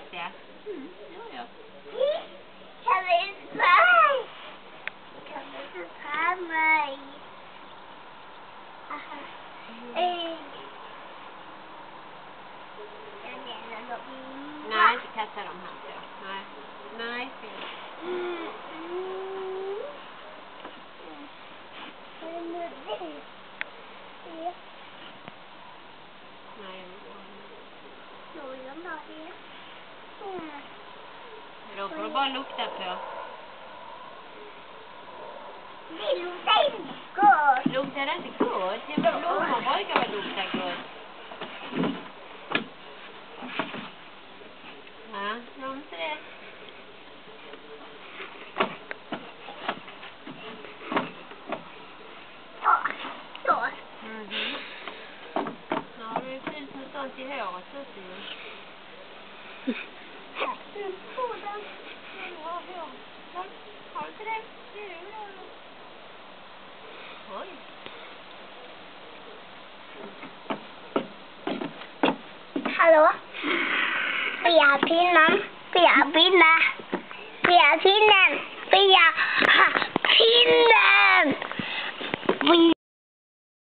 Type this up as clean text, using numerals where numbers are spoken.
vet det. Ja. Kan vi ta? Kan du ta mig? Nej, inte kasta dem här. Så. Nej. Nej, fint. Då får du bara lukta på. Det luktar inte gott. Luktar det inte gott? Ja, men blommor brukar väl lukta gott. Ja, gör inte det? Så. Ja, det är fint med sånt i håret. Så ser det. Har du inte det? Oj. Hallå? Via pinnen. Via pinnen. Via pinnen. Via pinnen.